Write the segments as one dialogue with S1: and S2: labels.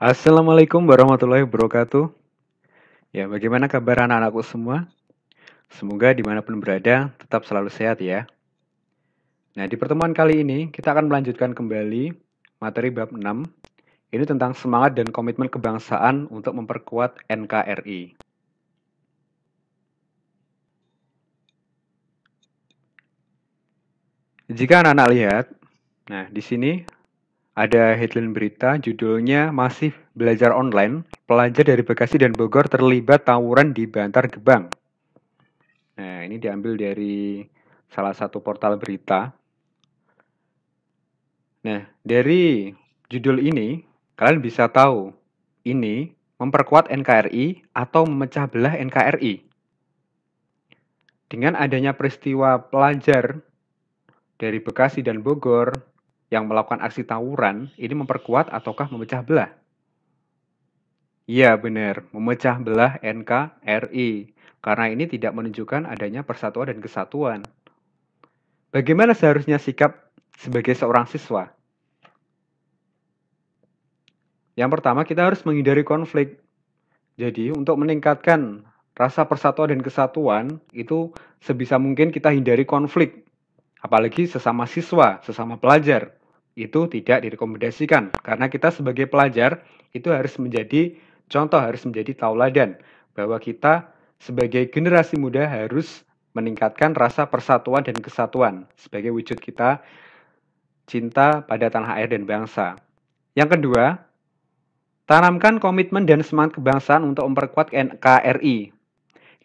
S1: Assalamualaikum warahmatullahi wabarakatuh. Ya, bagaimana kabar anak-anakku semua? Semoga dimanapun berada tetap selalu sehat ya. Nah, di pertemuan kali ini kita akan melanjutkan kembali materi bab 6. Ini tentang semangat dan komitmen kebangsaan untuk memperkuat NKRI. Jika anak-anak lihat, nah di sini ada headline berita judulnya Masih Belajar Online, Pelajar dari Bekasi dan Bogor terlibat tawuran di Bantar Gebang. Nah, ini diambil dari salah satu portal berita. Nah, dari judul ini, kalian bisa tahu ini memperkuat NKRI atau memecah belah NKRI. Dengan adanya peristiwa pelajar dari Bekasi dan Bogor yang melakukan aksi tawuran, ini memperkuat ataukah memecah belah? Iya, benar, memecah belah NKRI. Karena ini tidak menunjukkan adanya persatuan dan kesatuan. Bagaimana seharusnya sikap sebagai seorang siswa? Yang pertama, kita harus menghindari konflik. Jadi, untuk meningkatkan rasa persatuan dan kesatuan, itu sebisa mungkin kita hindari konflik. Apalagi sesama siswa, sesama pelajar. Itu tidak direkomendasikan. Karena kita sebagai pelajar, itu harus menjadi contoh, harus menjadi tauladan. Bahwa kita sebagai generasi muda harus meningkatkan rasa persatuan dan kesatuan. Sebagai wujud kita cinta pada tanah air dan bangsa. Yang kedua, tanamkan komitmen dan semangat kebangsaan untuk memperkuat NKRI.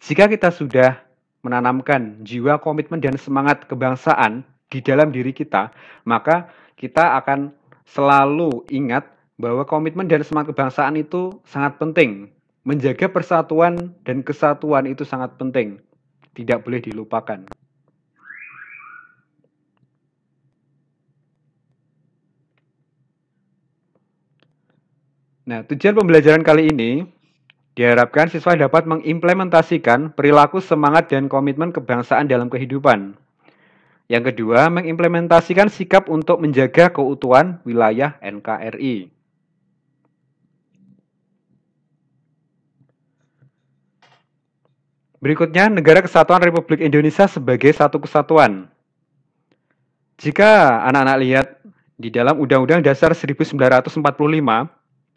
S1: Jika kita sudah menanamkan jiwa komitmen dan semangat kebangsaan di dalam diri kita, maka kita akan selalu ingat bahwa komitmen dan semangat kebangsaan itu sangat penting. Menjaga persatuan dan kesatuan itu sangat penting. Tidak boleh dilupakan. Nah, tujuan pembelajaran kali ini diharapkan siswa dapat mengimplementasikan perilaku semangat dan komitmen kebangsaan dalam kehidupan. Yang kedua, mengimplementasikan sikap untuk menjaga keutuhan wilayah NKRI. Berikutnya, Negara Kesatuan Republik Indonesia sebagai satu kesatuan. Jika anak-anak lihat di dalam Undang-Undang Dasar 1945,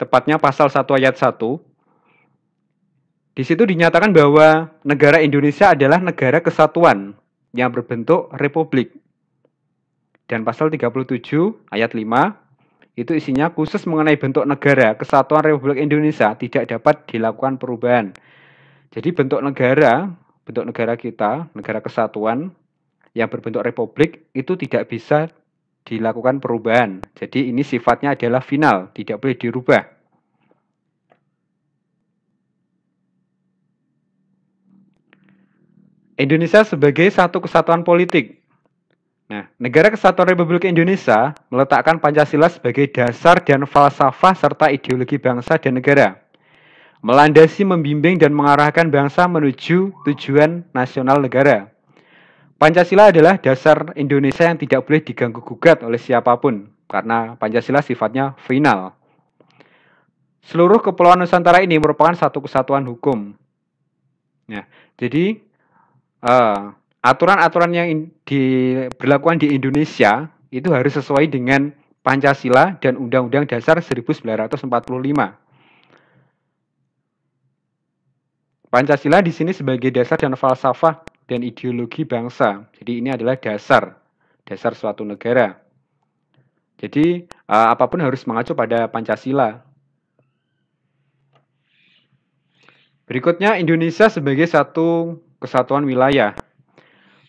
S1: tepatnya pasal 1 ayat 1, di situ dinyatakan bahwa negara Indonesia adalah negara kesatuan yang berbentuk republik. Dan pasal 37 ayat 5 itu isinya khusus mengenai bentuk negara kesatuan Republik Indonesia tidak dapat dilakukan perubahan. Jadi bentuk negara kita, negara kesatuan yang berbentuk republik itu tidak bisa dilakukan perubahan. Jadi ini sifatnya adalah final, tidak boleh dirubah. Indonesia sebagai satu kesatuan politik. Nah, Negara Kesatuan Republik Indonesia meletakkan Pancasila sebagai dasar dan falsafah serta ideologi bangsa dan negara. Melandasi, membimbing, dan mengarahkan bangsa menuju tujuan nasional negara. Pancasila adalah dasar Indonesia yang tidak boleh diganggu-gugat oleh siapapun, karena Pancasila sifatnya final. Seluruh kepulauan Nusantara ini merupakan satu kesatuan hukum. Nah, jadi aturan-aturan yang diberlakukan di Indonesia itu harus sesuai dengan Pancasila dan Undang-Undang Dasar 1945. Pancasila di sini sebagai dasar dan falsafah dan ideologi bangsa. Jadi ini adalah dasar suatu negara. Jadi apapun harus mengacu pada Pancasila. Berikutnya Indonesia sebagai satu kesatuan wilayah.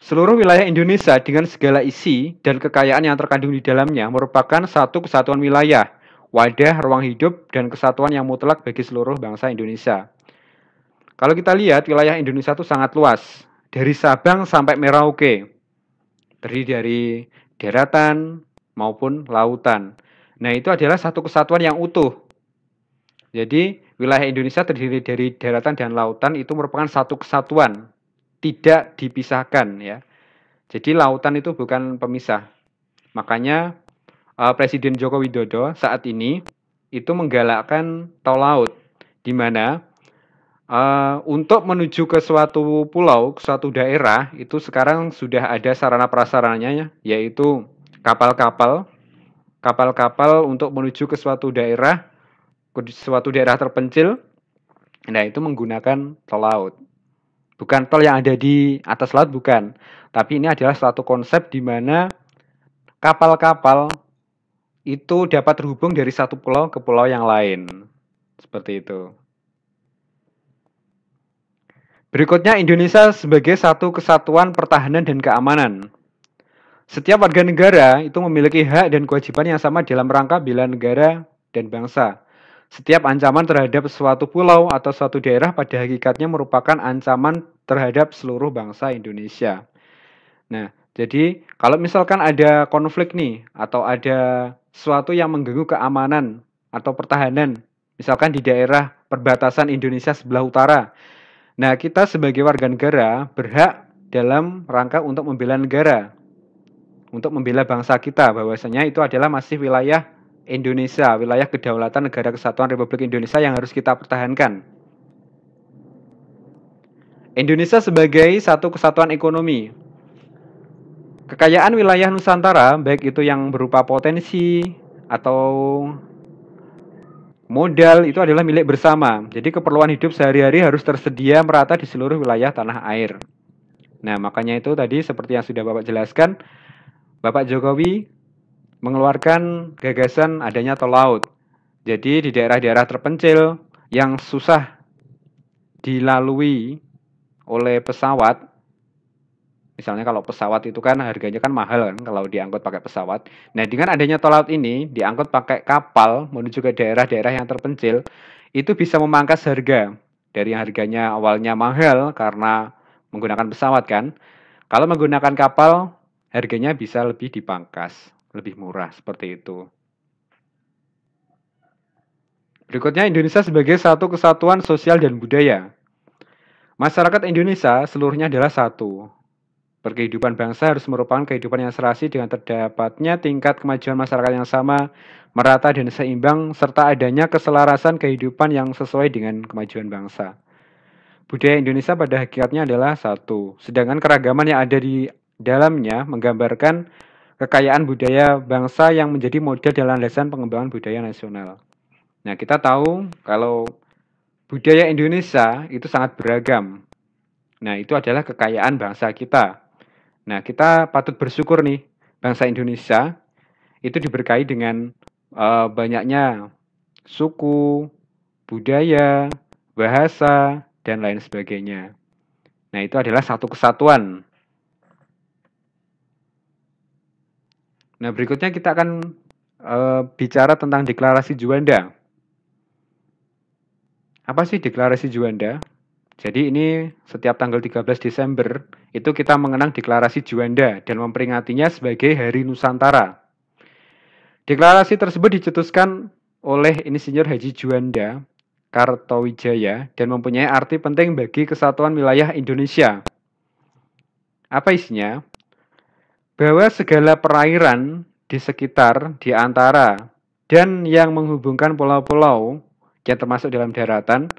S1: Seluruh wilayah Indonesia dengan segala isi dan kekayaan yang terkandung di dalamnya merupakan satu kesatuan wilayah, wadah, ruang hidup, dan kesatuan yang mutlak bagi seluruh bangsa Indonesia. Kalau kita lihat, wilayah Indonesia itu sangat luas, dari Sabang sampai Merauke, terdiri dari daratan maupun lautan. Nah, itu adalah satu kesatuan yang utuh. Jadi, wilayah Indonesia terdiri dari daratan dan lautan itu merupakan satu kesatuan, tidak dipisahkan ya. Jadi lautan itu bukan pemisah. Makanya Presiden Joko Widodo saat ini itu menggalakkan tol laut, di mana untuk menuju ke suatu pulau, ke suatu daerah, itu sekarang sudah ada sarana prasarananya, yaitu kapal-kapal, kapal-kapal untuk menuju ke suatu daerah terpencil. Nah, itu menggunakan tol laut. Bukan tol yang ada di atas laut, bukan. Tapi ini adalah suatu konsep di mana kapal-kapal itu dapat terhubung dari satu pulau ke pulau yang lain. Seperti itu. Berikutnya, Indonesia sebagai satu kesatuan pertahanan dan keamanan. Setiap warga negara itu memiliki hak dan kewajiban yang sama dalam rangka bela negara dan bangsa. Setiap ancaman terhadap suatu pulau atau suatu daerah pada hakikatnya merupakan ancaman terhadap seluruh bangsa Indonesia. Nah, jadi kalau misalkan ada konflik nih, atau ada sesuatu yang mengganggu keamanan atau pertahanan, misalkan di daerah perbatasan Indonesia sebelah utara, nah, kita sebagai warga negara berhak dalam rangka untuk membela negara, untuk membela bangsa kita, bahwasanya itu adalah masih wilayah Indonesia, wilayah kedaulatan Negara Kesatuan Republik Indonesia yang harus kita pertahankan. Indonesia sebagai satu kesatuan ekonomi. Kekayaan wilayah Nusantara, baik itu yang berupa potensi atau modal, itu adalah milik bersama. Jadi keperluan hidup sehari-hari harus tersedia merata di seluruh wilayah tanah air. Nah, makanya itu tadi seperti yang sudah Bapak jelaskan, Bapak Jokowi mengeluarkan gagasan adanya tol laut. Jadi di daerah-daerah terpencil yang susah dilalui oleh pesawat, misalnya kalau pesawat itu kan harganya kan mahal kan kalau diangkut pakai pesawat. Nah, dengan adanya tol laut ini diangkut pakai kapal menuju ke daerah-daerah yang terpencil, itu bisa memangkas harga dari yang harganya awalnya mahal karena menggunakan pesawat kan. Kalau menggunakan kapal, harganya bisa lebih dipangkas, lebih murah seperti itu. Berikutnya, Indonesia sebagai satu kesatuan sosial dan budaya. Masyarakat Indonesia seluruhnya adalah satu. Perkehidupan bangsa harus merupakan kehidupan yang serasi dengan terdapatnya tingkat kemajuan masyarakat yang sama, merata dan seimbang, serta adanya keselarasan kehidupan yang sesuai dengan kemajuan bangsa. Budaya Indonesia pada hakikatnya adalah satu, sedangkan keragaman yang ada di dalamnya menggambarkan kekayaan budaya bangsa yang menjadi model dan landasan pengembangan budaya nasional. Nah, kita tahu kalau budaya Indonesia itu sangat beragam. Nah, itu adalah kekayaan bangsa kita. Nah, kita patut bersyukur nih, bangsa Indonesia itu diberkahi dengan banyaknya suku, budaya, bahasa, dan lain sebagainya. Nah, itu adalah satu kesatuan. Nah, berikutnya kita akan bicara tentang deklarasi Juanda. Apa sih deklarasi Juanda? Jadi ini setiap tanggal 13 Desember itu kita mengenang deklarasi Juanda dan memperingatinya sebagai Hari Nusantara. Deklarasi tersebut dicetuskan oleh Insinyur Haji Juanda Kartowijaya dan mempunyai arti penting bagi kesatuan wilayah Indonesia. Apa isinya? Bahwa segala perairan di sekitar, di antara, dan yang menghubungkan pulau-pulau yang termasuk dalam daratan,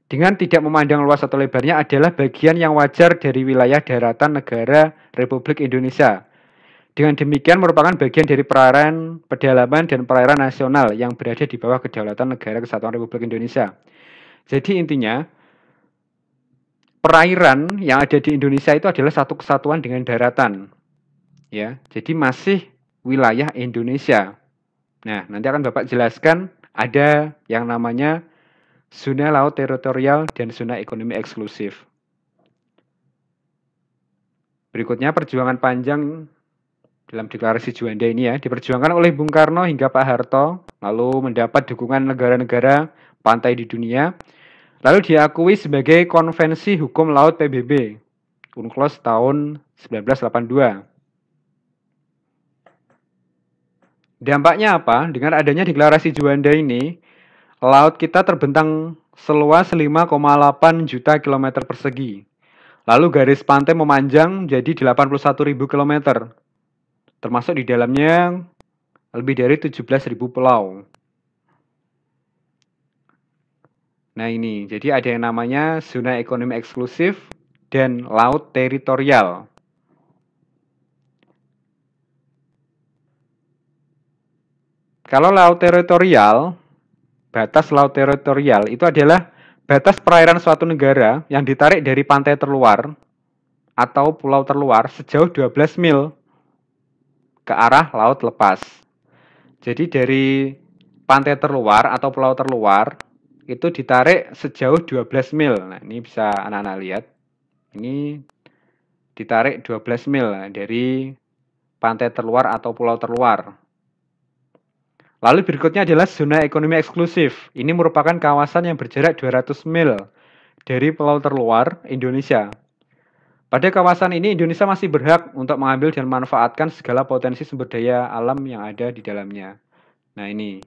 S1: dengan tidak memandang luas atau lebarnya adalah bagian yang wajar dari wilayah daratan negara Republik Indonesia. Dengan demikian merupakan bagian dari perairan pedalaman dan perairan nasional yang berada di bawah kedaulatan negara Kesatuan Republik Indonesia. Jadi intinya, perairan yang ada di Indonesia itu adalah satu kesatuan dengan daratan. Ya, jadi masih wilayah Indonesia. Nah, nanti akan Bapak jelaskan ada yang namanya zona laut teritorial dan zona ekonomi eksklusif. Berikutnya perjuangan panjang dalam deklarasi Juanda ini ya, diperjuangkan oleh Bung Karno hingga Pak Harto, lalu mendapat dukungan negara-negara pantai di dunia, lalu diakui sebagai Konvensi Hukum Laut PBB, UNCLOS tahun 1982. Dampaknya apa? Dengan adanya deklarasi Juanda ini, laut kita terbentang seluas 5,8 juta kilometer persegi. Lalu garis pantai memanjang jadi 81.000 kilometer. Termasuk di dalamnya lebih dari 17.000 pulau. Nah ini, jadi ada yang namanya zona ekonomi eksklusif dan laut teritorial. Kalau laut teritorial, batas laut teritorial itu adalah batas perairan suatu negara yang ditarik dari pantai terluar atau pulau terluar sejauh 12 mil ke arah laut lepas. Jadi dari pantai terluar atau pulau terluar itu ditarik sejauh 12 mil. Nah, ini bisa anak-anak lihat. Ini ditarik 12 mil dari pantai terluar atau pulau terluar. Lalu berikutnya adalah zona ekonomi eksklusif. Ini merupakan kawasan yang berjarak 200 mil dari pulau terluar Indonesia. Pada kawasan ini Indonesia masih berhak untuk mengambil dan memanfaatkan segala potensi sumber daya alam yang ada di dalamnya. Nah ini,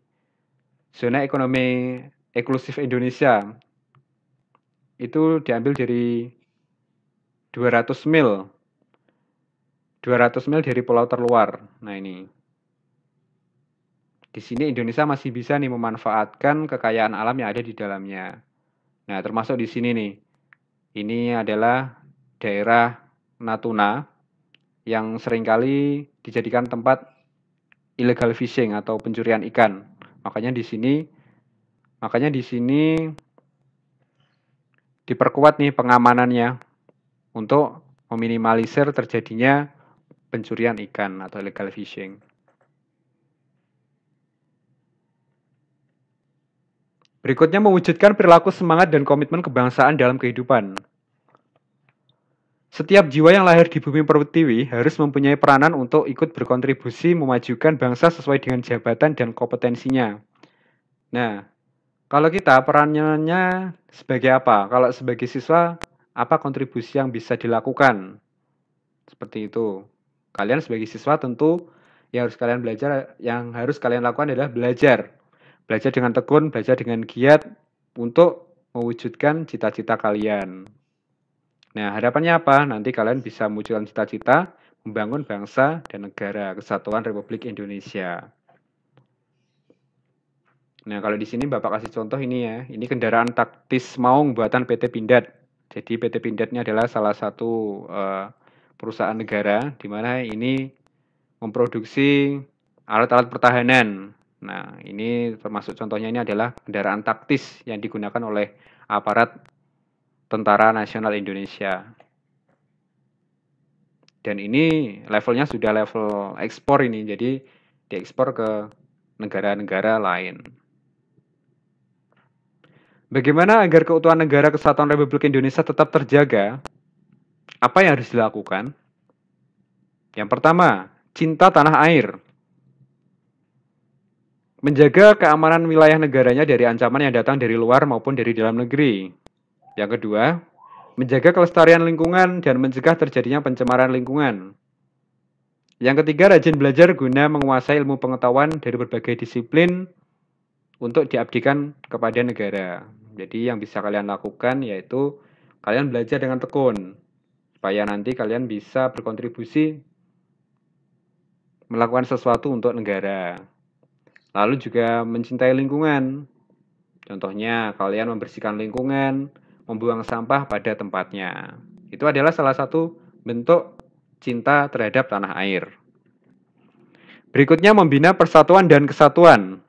S1: zona ekonomi eksklusif Indonesia itu diambil dari 200 mil. 200 mil dari pulau terluar. Nah ini. Di sini Indonesia masih bisa nih memanfaatkan kekayaan alam yang ada di dalamnya. Nah, termasuk di sini nih. Ini adalah daerah Natuna yang seringkali dijadikan tempat illegal fishing atau pencurian ikan. Makanya di sini diperkuat nih pengamanannya untuk meminimalisir terjadinya pencurian ikan atau illegal fishing. Berikutnya mewujudkan perilaku semangat dan komitmen kebangsaan dalam kehidupan. Setiap jiwa yang lahir di bumi pertiwi harus mempunyai peranan untuk ikut berkontribusi memajukan bangsa sesuai dengan jabatan dan kompetensinya. Nah, kalau kita perannya sebagai apa? Kalau sebagai siswa, apa kontribusi yang bisa dilakukan? Seperti itu. Kalian sebagai siswa tentu yang harus kalian lakukan adalah belajar. Belajar dengan tekun, belajar dengan giat untuk mewujudkan cita-cita kalian. Nah, harapannya apa? Nanti kalian bisa mewujudkan cita-cita membangun bangsa dan negara Kesatuan Republik Indonesia. Nah, kalau di sini Bapak kasih contoh ini ya. Ini kendaraan taktis maung buatan PT Pindad. Jadi PT Pindad ini adalah salah satu perusahaan negara di mana ini memproduksi alat-alat pertahanan. Nah, ini termasuk contohnya ini adalah kendaraan taktis yang digunakan oleh aparat Tentara Nasional Indonesia. Dan ini levelnya sudah level ekspor ini, jadi diekspor ke negara-negara lain. Bagaimana agar keutuhan negara Kesatuan Republik Indonesia tetap terjaga? Apa yang harus dilakukan? Yang pertama, cinta tanah air. Menjaga keamanan wilayah negaranya dari ancaman yang datang dari luar maupun dari dalam negeri. Yang kedua, menjaga kelestarian lingkungan dan mencegah terjadinya pencemaran lingkungan. Yang ketiga, rajin belajar guna menguasai ilmu pengetahuan dari berbagai disiplin untuk diabdikan kepada negara. Jadi yang bisa kalian lakukan yaitu kalian belajar dengan tekun supaya nanti kalian bisa berkontribusi melakukan sesuatu untuk negara. Lalu juga mencintai lingkungan. Contohnya kalian membersihkan lingkungan, membuang sampah pada tempatnya. Itu adalah salah satu bentuk cinta terhadap tanah air. Berikutnya membina persatuan dan kesatuan.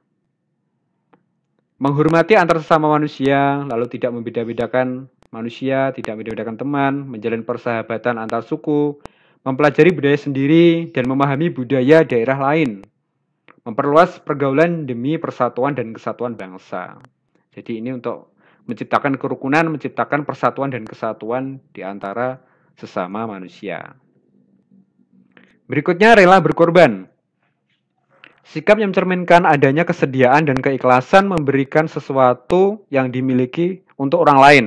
S1: Menghormati antar sesama manusia, lalu tidak membeda-bedakan manusia, tidak membeda-bedakan teman, menjalin persahabatan antar suku, mempelajari budaya sendiri, dan memahami budaya daerah lain. Memperluas pergaulan demi persatuan dan kesatuan bangsa. Jadi ini untuk menciptakan kerukunan, menciptakan persatuan dan kesatuan di antara sesama manusia. Berikutnya rela berkorban. Sikap yang mencerminkan adanya kesediaan dan keikhlasan memberikan sesuatu yang dimiliki untuk orang lain.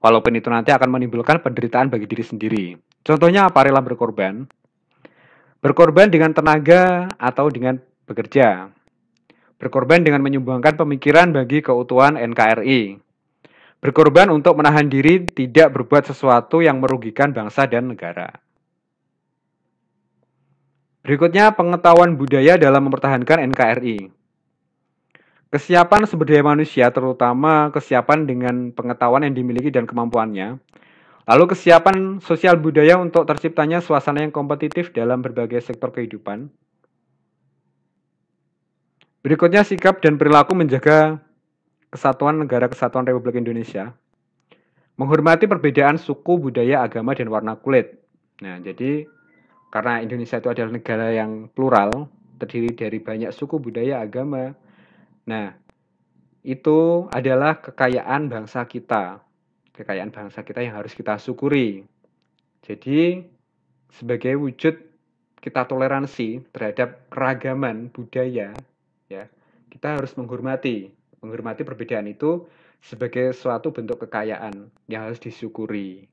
S1: Walaupun itu nanti akan menimbulkan penderitaan bagi diri sendiri. Contohnya apa rela berkorban? Berkorban dengan tenaga atau dengan bekerja. Berkorban dengan menyumbangkan pemikiran bagi keutuhan NKRI. Berkorban untuk menahan diri tidak berbuat sesuatu yang merugikan bangsa dan negara. Berikutnya, pengetahuan budaya dalam mempertahankan NKRI. Kesiapan sumber daya manusia, terutama kesiapan dengan pengetahuan yang dimiliki dan kemampuannya. Lalu kesiapan sosial budaya untuk terciptanya suasana yang kompetitif dalam berbagai sektor kehidupan. Berikutnya sikap dan perilaku menjaga kesatuan negara kesatuan Republik Indonesia. Menghormati perbedaan suku, budaya, agama, dan warna kulit. Nah, jadi karena Indonesia itu adalah negara yang plural, terdiri dari banyak suku, budaya, agama. Nah, itu adalah kekayaan bangsa kita. Kekayaan bangsa kita yang harus kita syukuri. Jadi, sebagai wujud kita toleransi terhadap keragaman budaya, ya, kita harus menghormati perbedaan itu sebagai suatu bentuk kekayaan yang harus disyukuri.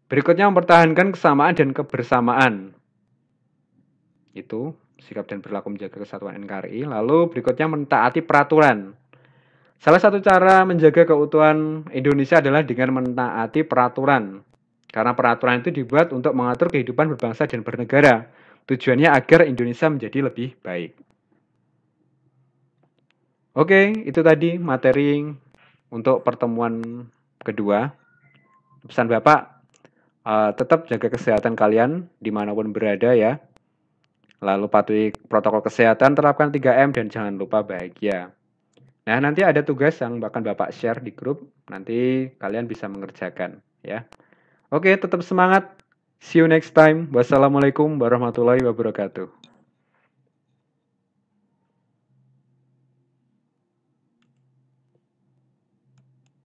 S1: Berikutnya mempertahankan kesamaan dan kebersamaan. Itu sikap dan perilaku menjaga kesatuan NKRI. Lalu berikutnya mentaati peraturan. Salah satu cara menjaga keutuhan Indonesia adalah dengan mentaati peraturan. Karena peraturan itu dibuat untuk mengatur kehidupan berbangsa dan bernegara. Tujuannya agar Indonesia menjadi lebih baik. Oke, itu tadi materi untuk pertemuan kedua. Pesan Bapak, tetap jaga kesehatan kalian dimanapun berada ya. Lalu patuhi protokol kesehatan, terapkan 3M, dan jangan lupa bahagia. Nah, nanti ada tugas yang bahkan Bapak share di grup. Nanti kalian bisa mengerjakan ya. Oke, tetap semangat. See you next time. Wassalamualaikum warahmatullahi wabarakatuh.